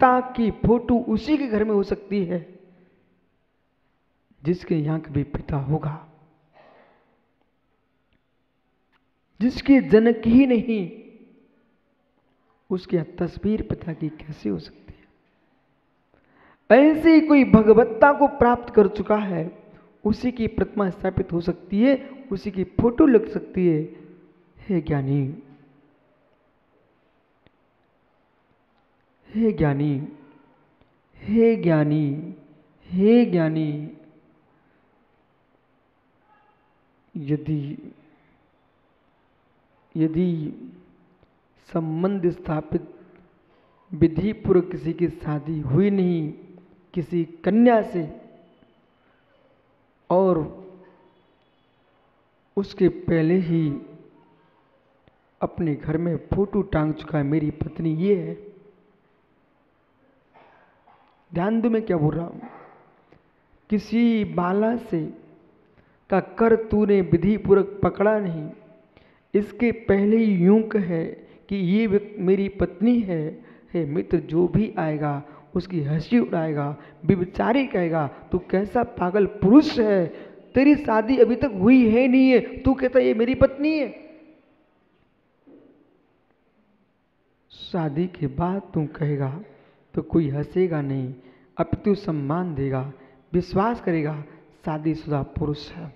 पिता की फोटो उसी के घर में हो सकती है जिसके यहां कभी पिता होगा, जिसके जनक ही नहीं उसकी तस्वीर पिता की कैसे हो सकती है। ऐसे ही कोई भगवत्ता को प्राप्त कर चुका है, उसी की प्रतिमा स्थापित हो सकती है, उसी की फोटो लग सकती है। हे ज्ञानी, हे ज्ञानी, हे ज्ञानी, हे ज्ञानी, यदि संबंध स्थापित विधि पूर्वक किसी की शादी हुई नहीं किसी कन्या से, और उसके पहले ही अपने घर में फोटो टांग चुका है मेरी पत्नी ये है। ध्यान दो मैं क्या बोल रहा हूं। किसी बाला से का कर तूने विधि पूर्वक पकड़ा नहीं, इसके पहले ही यूं कहे कि ये मेरी पत्नी है। हे मित्र, जो भी आएगा उसकी हंसी उड़ाएगा, व्यभिचारी कहेगा तू कैसा पागल पुरुष है, तेरी शादी अभी तक हुई है नहीं है, तू कहता ये मेरी पत्नी है। शादी के बाद तू कहेगा तो कोई हंसेगा नहीं, अपितु सम्मान देगा, विश्वास करेगा शादीशुदा पुरुष है।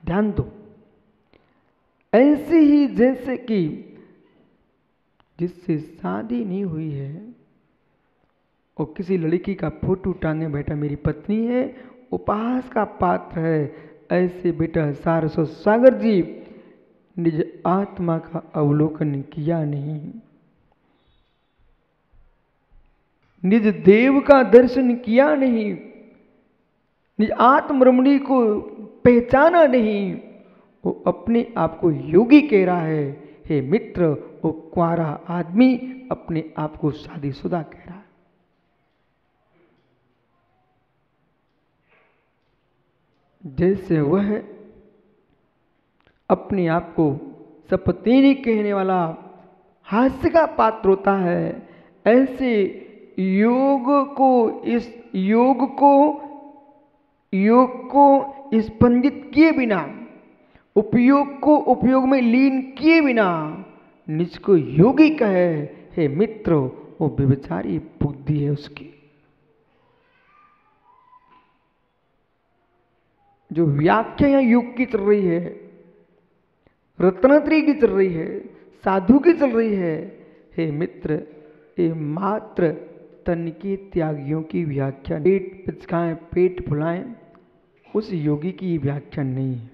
ध्यान दो, ऐसे ही जैसे कि जिससे शादी नहीं हुई है और किसी लड़की का फोटो टांगे बैठा मेरी पत्नी है, उपहास का पात्र है, ऐसे बेटा सारस्वत सागर जी निज आत्मा का अवलोकन किया नहीं, निज देव का दर्शन किया नहीं, निज आत्मरमणी को पहचाना नहीं, वो अपने आप को योगी कह रहा है। हे मित्र, वो कुंवारा आदमी अपने आप को शादीशुदा कह रहा है। जैसे वह अपने आप को सपत्नी कहने वाला हास्य का पात्र होता है, ऐसे योग को स्पंदित किए बिना, उपयोग को उपयोग में लीन किए बिना निज को योगी कहे। हे मित्र, वो व्यभिचारी बुद्धि है उसकी। जो व्याख्या यहाँ योग की चल रही है, रत्नत्री की चल रही है, साधु की चल रही है, हे मित्र, ये मात्र तन के त्यागियों की व्याख्या, पेट पिचकाएं पेट फुलाएं, उस योगी की व्याख्या नहीं है।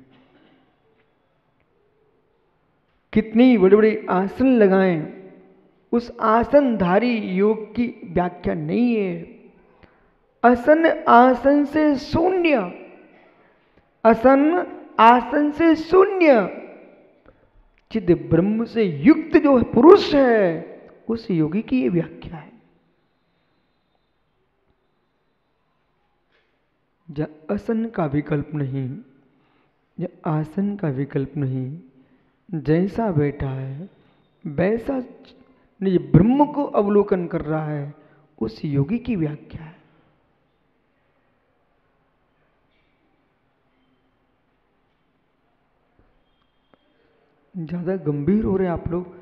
कितनी बड़े बड़े आसन लगाएं, उस आसनधारी योग की व्याख्या नहीं है। असन आसन से शून्य, असन आसन से शून्य चिद ब्रह्म से युक्त जो पुरुष है, उस योगी की ये व्याख्या है। जहाँ आसन का विकल्प नहीं, जहाँ आसन का विकल्प नहीं, जैसा बैठा है वैसा निज ब्रह्म को अवलोकन कर रहा है, उस योगी की व्याख्या है। ज्यादा गंभीर हो रहे आप लोग,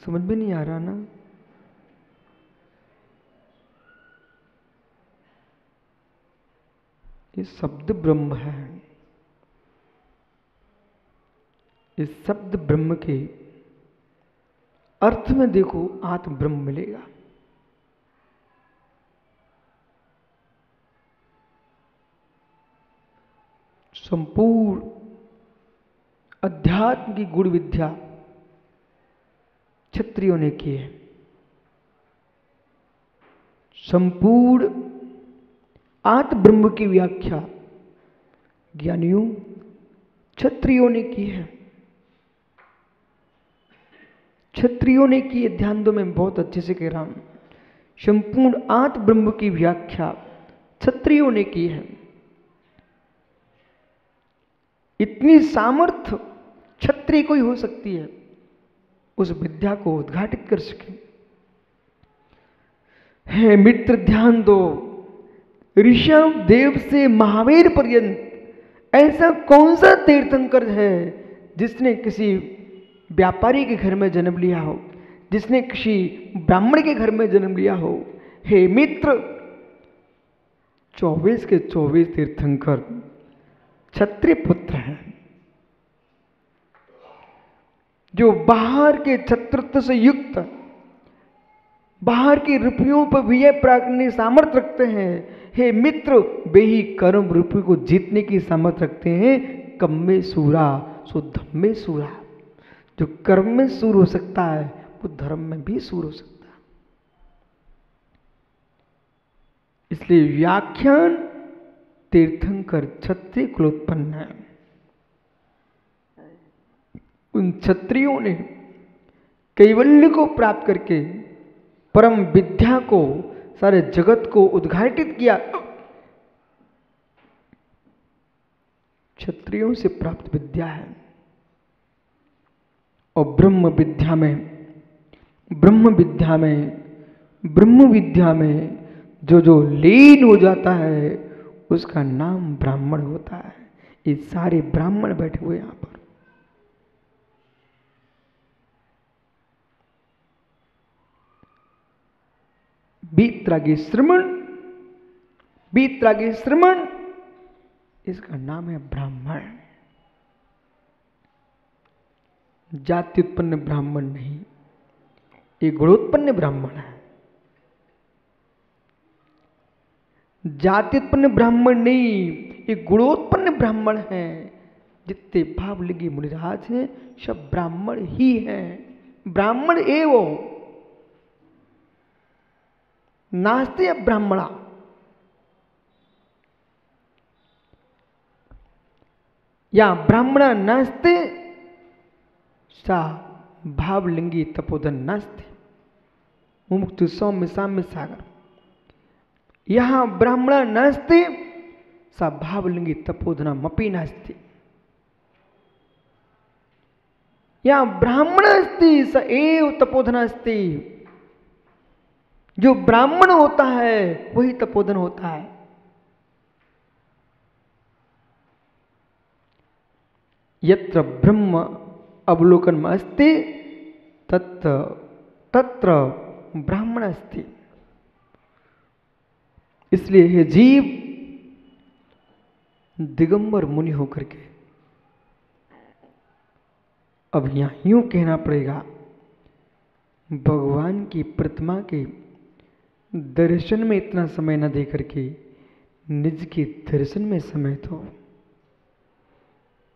समझ में नहीं आ रहा ना। ये शब्द ब्रह्म है, इस शब्द ब्रह्म के अर्थ में देखो आत्म ब्रह्म मिलेगा। संपूर्ण अध्यात्म की गुण विद्या क्षत्रियों ने की है, संपूर्ण आत्म ब्रह्म की व्याख्या ज्ञानियों क्षत्रियों ने की है। क्षत्रियों ने की है, ध्यान दो, मैं बहुत अच्छे से कह रहा हूं। संपूर्ण आत्म ब्रह्म की व्याख्या क्षत्रियों ने की है। इतनी सामर्थ्य क्षत्रिय को ही हो सकती है उस विद्या को उद्घाटित कर सके। हे मित्र ध्यान दो, ऋषभ देव से महावीर पर्यंत ऐसा कौन सा तीर्थंकर है जिसने किसी व्यापारी के घर में जन्म लिया हो, जिसने किसी ब्राह्मण के घर में जन्म लिया हो। हे मित्र, 24 के 24 तीर्थंकर क्षत्रिय पुत्र हैं, जो बाहर के छत्रत्व से युक्त, बाहर के रुपयों पर विजय प्राप्त करने की सामर्थ्य रखते हैं। हे मित्र, वे ही कर्म रूपी को जीतने की सामर्थ्य रखते हैं। कर्म में सूरा सो धर्म में सूरा। जो कर्म में सूर हो सकता है वो धर्म में भी सूर हो सकता है। इसलिए व्याख्यान तीर्थंकर क्षत्रिय कुलोत्पन्न है। उन क्षत्रियों ने कैवल्य को प्राप्त करके परम विद्या को, सारे जगत को उद्घाटित किया। क्षत्रियों से प्राप्त विद्या है। और ब्रह्म विद्या में जो लीन हो जाता है उसका नाम ब्राह्मण होता है। ये सारे ब्राह्मण बैठे हुए यहां पर। बीतरागी श्रमण, इसका नाम है ब्राह्मण। जाति उत्पन्न ब्राह्मण नहीं, ये गुणोत्पन्न ब्राह्मण है। जाति उत्पन्न ब्राह्मण नहीं, ये गुणोत्पन्न ब्राह्मण है। जितने भावलिंगी मुनिराज हैं सब ब्राह्मण ही हैं। ब्राह्मण एवं नास्ते ब्राह्मणा। या ब्राह्मणा नास्ते सा भावलिंगी तपोधन नास्ते मुमुक्षु सौम्य साम्य सागर। यहां ब्राह्मणा नास्ते सा भावलिंगी तपोधना मपी नास्ति। यहां ब्राह्मण अस्ति स एव तपोधना अस्ति। जो ब्राह्मण होता है वही तपोधन होता है। यत्र ब्रह्म अवलोकन अस्ति तत्र ब्राह्मण अस्ति। इसलिए हे जीव, दिगंबर मुनि होकर के अब यहां यूं कहना पड़ेगा, भगवान की प्रतिमा के दर्शन में इतना समय न दे करके निज के दर्शन में समय दो।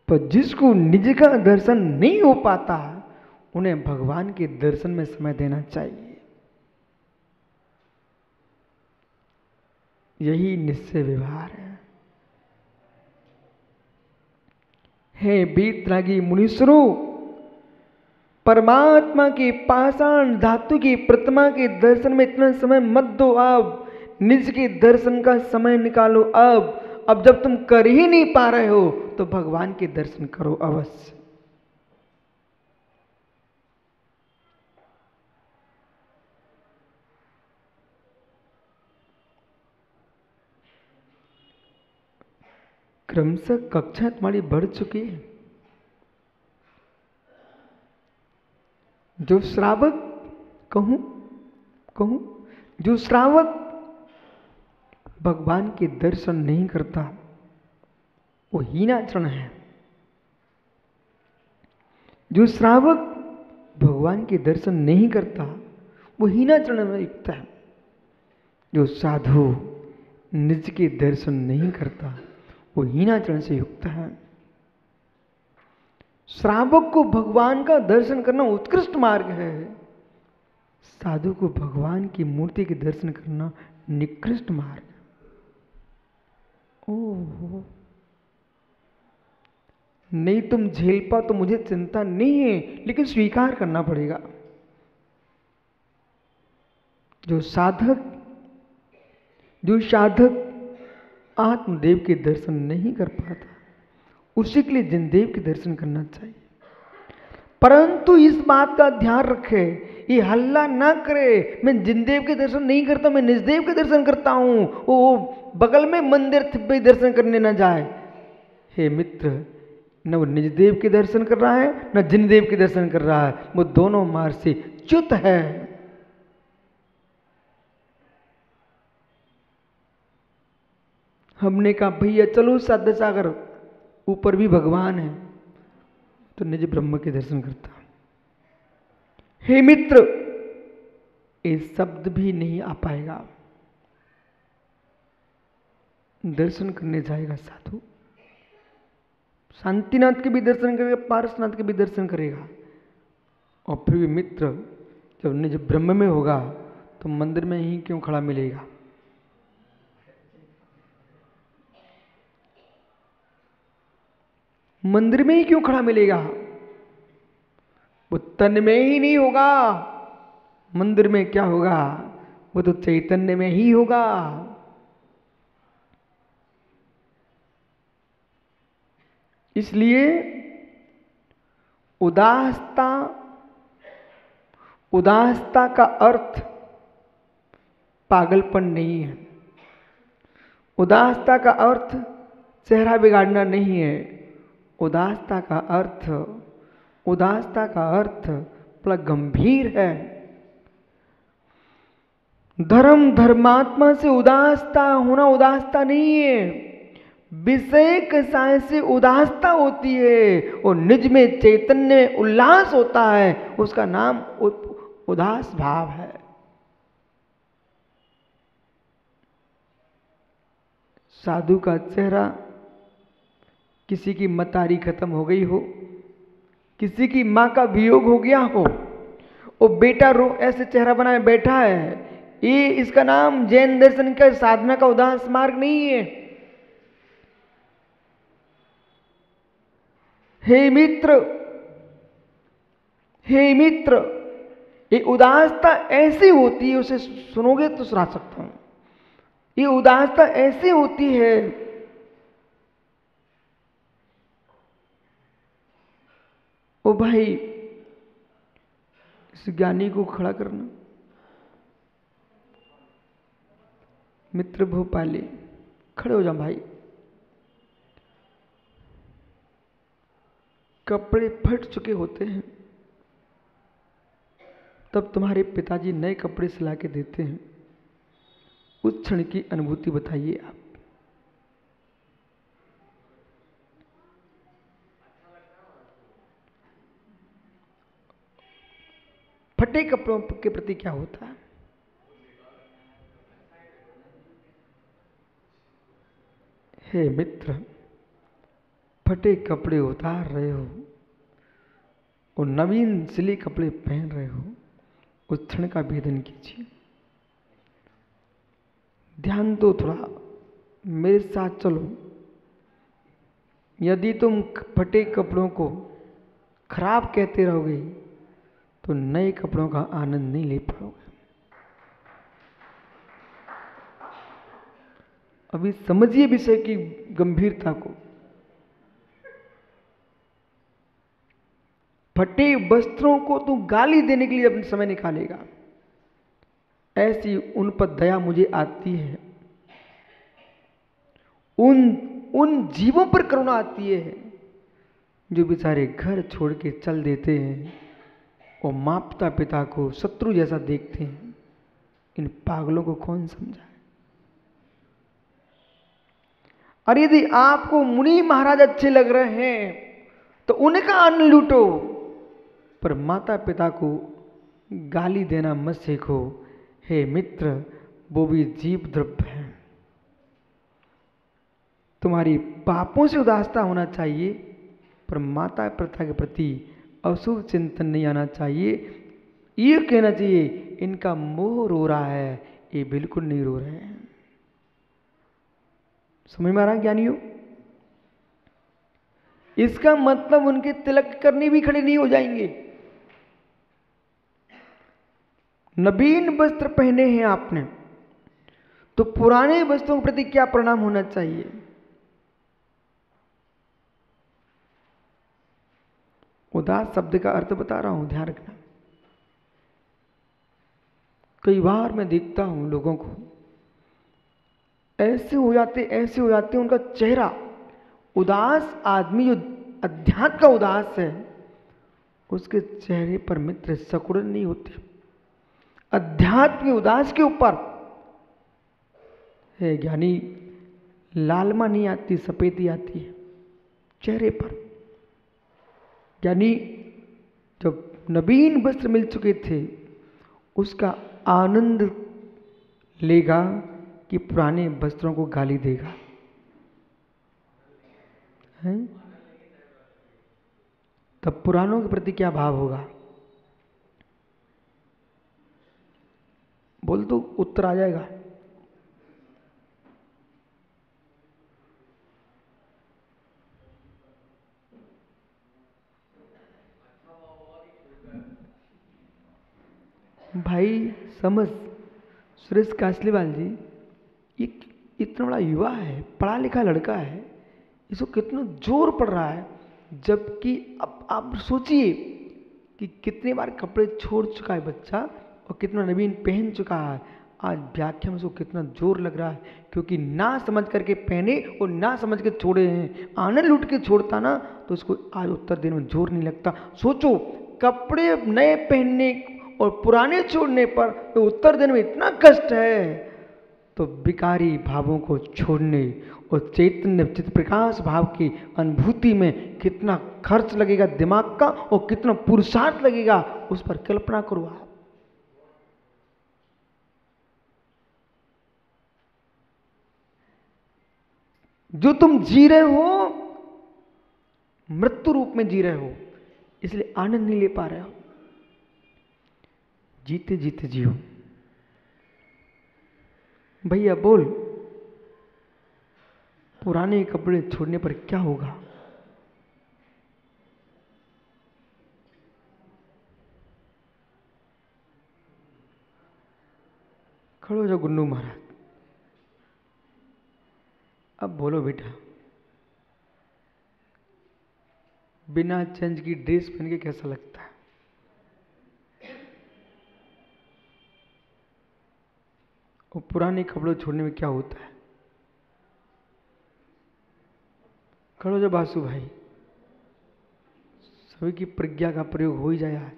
पर जिसको निज का दर्शन नहीं हो पाता उन्हें भगवान के दर्शन में समय देना चाहिए। यही निश्चय व्यवहार है। हे बीतरागी मुनीश्वरों, परमात्मा की पाषाण धातु की प्रतिमा के दर्शन में इतना समय मत दो। अब निज के दर्शन का समय निकालो। अब जब तुम कर ही नहीं पा रहे हो तो भगवान के दर्शन करो अवश्य। क्रमशः कक्षा तुम्हारी बढ़ चुकी है। जो श्रावक कहूं जो श्रावक भगवान के दर्शन नहीं करता वो हीनाचरण है। जो श्रावक भगवान के दर्शन नहीं करता वो हीनाचरण में युक्त है। जो साधु निज के दर्शन नहीं करता वो हीनाचरण से युक्त है। श्रावक को भगवान का दर्शन करना उत्कृष्ट मार्ग है। साधु को भगवान की मूर्ति के दर्शन करना निकृष्ट मार्ग है। ओह, नहीं तुम झेल पा तो मुझे चिंता नहीं है, लेकिन स्वीकार करना पड़ेगा। जो साधक आत्मदेव के दर्शन नहीं कर पाता उसी के लिए जिनदेव के दर्शन करना चाहिए। परंतु इस बात का ध्यान रखे, ये हल्ला ना करे, मैं जिनदेव के दर्शन नहीं करता, मैं निजदेव के दर्शन करता हूं, वो बगल में मंदिर पे दर्शन करने ना जाए। हे मित्र, न वो निजदेव के दर्शन कर रहा है, न जिनदेव के दर्शन कर रहा है, वो दोनों मार्ग से च्युत है। हमने कहा भैया चलो साध्य सागर, ऊपर भी भगवान है, तो निज ब्रह्म के दर्शन करता। हे मित्र, ये शब्द भी नहीं आ पाएगा। दर्शन करने जाएगा साधु, शांतिनाथ के भी दर्शन करेगा, पारसनाथ के भी दर्शन करेगा, और फिर भी मित्र जब निज ब्रह्म में होगा तो मंदिर में ही क्यों खड़ा मिलेगा? मंदिर में ही क्यों खड़ा मिलेगा? वो तन में ही नहीं होगा, मंदिर में क्या होगा? वो तो चैतन्य में ही होगा। इसलिए उदासता, उदासता का अर्थ पागलपन नहीं है। उदासता का अर्थ चेहरा बिगाड़ना नहीं है। उदासता का अर्थ, उदासता का अर्थ बड़ा गंभीर है। धर्म धर्मात्मा से उदासता होना उदासता नहीं है, विषय कसाय से उदासता होती है, और निज में चैतन्य में उल्लास होता है, उसका नाम उदास भाव है। साधु का चेहरा, किसी की मतारी खत्म हो गई हो, किसी की माँ का वियोग हो गया हो, वो बेटा रो ऐसे चेहरा बनाए बैठा है, ये इसका नाम जैन दर्शन का साधना का उदास मार्ग नहीं है। हे मित्र, हे मित्र, ये उदासता ऐसी होती है, उसे सुनोगे तो सुना सकता हूं। ये उदासता ऐसी होती है, ओ भाई इस ज्ञानी को खड़ा करना। मित्र भोपाली, खड़े हो जाओ भाई। कपड़े फट चुके होते हैं, तब तुम्हारे पिताजी नए कपड़े सिला के देते हैं, उस क्षण की अनुभूति बताइए आप। फटे कपड़ों के प्रति क्या होता है? हे मित्र, फटे कपड़े उतार रहे हो और नवीन सिले कपड़े पहन रहे हो, उस क्षण का भेदन कीजिए। ध्यान दो थोड़ा, मेरे साथ चलो। यदि तुम फटे कपड़ों को खराब कहते रहोगे तो नए कपड़ों का आनंद नहीं ले पाओगे। अभी समझिए विषय की गंभीरता को। फटे वस्त्रों को तू गाली देने के लिए अपना समय निकालेगा, ऐसी उन पर दया मुझे आती है, उन जीवों पर करुणा आती है जो बेचारे घर छोड़ के चल देते हैं और माता पिता को शत्रु जैसा देखते हैं। इन पागलों को कौन समझाए? और यदि आपको मुनि महाराज अच्छे लग रहे हैं तो उनका आनंद लूटो, पर माता पिता को गाली देना मत सीखो। हे मित्र, वो भी जीव द्रव्य है। तुम्हारी पापों से उदासता होना चाहिए, पर माता पिता के प्रति अशुभ चिंतन नहीं आना चाहिए। ये कहना चाहिए इनका मोह रो रहा है, ये बिल्कुल नहीं रो रहे हैं। समझ में आ रहा ज्ञानियों? इसका मतलब उनके तिलक करने भी खड़े नहीं हो जाएंगे। नवीन वस्त्र पहने हैं आपने, तो पुराने वस्त्रों के प्रति क्या परिणाम होना चाहिए? उदास शब्द का अर्थ बता रहा हूं, ध्यान रखना। कई बार मैं देखता हूं लोगों को ऐसे हो जाते उनका चेहरा, उदास आदमी जो अध्यात्म का उदास है, उसके चेहरे पर मित्र सकुड़न नहीं होते। अध्यात्म उदास के ऊपर है ज्ञानी लालमा नहीं आती, सफेदी आती है चेहरे पर। यानी जब नवीन वस्त्र मिल चुके थे उसका आनंद लेगा कि पुराने वस्त्रों को गाली देगा, है? तब पुरानों के प्रति क्या भाव होगा? बोल तो उत्तर आ जाएगा। भाई समझ, सुरेश कासलीवाल जी, ये इतना बड़ा युवा है, पढ़ा लिखा लड़का है, इसको कितना जोर पड़ रहा है। जबकि अब आप सोचिए कि कितनी बार कपड़े छोड़ चुका है बच्चा और कितना नवीन पहन चुका है। आज व्याख्या में उसको कितना जोर लग रहा है, क्योंकि ना समझ करके पहने और ना समझ के छोड़े हैं। आनंद लूट के छोड़ता ना तो उसको आज उत्तर देने में जोर नहीं लगता। सोचो, कपड़े नए पहनने और पुराने छोड़ने पर तो उत्तर देने में इतना कष्ट है, तो विकारी भावों को छोड़ने और चैतन्य चित्त प्रकाश भाव की अनुभूति में कितना खर्च लगेगा दिमाग का और कितना पुरुषार्थ लगेगा, उस पर कल्पना करो आप। जो तुम जी रहे हो मृत्यु रूप में जी रहे हो, इसलिए आनंद नहीं ले पा रहे हो। जीते जीते जियो। भैया बोल, पुराने कपड़े छोड़ने पर क्या होगा? खड़ो हो जाओ गुन्नू महाराज, अब बोलो बेटा, बिना चेंज की ड्रेस पहन के कैसा लगता है? और पुराने कपड़े छोड़ने में क्या होता है? खड़ो जो बासु भाई, सभी की प्रज्ञा का प्रयोग हो ही जाए आज।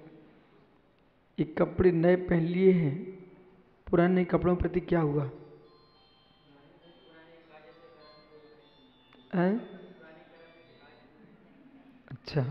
ये कपड़े नए पहन लिए हैं, पुराने कपड़ों प्रति क्या हुआ है? अच्छा,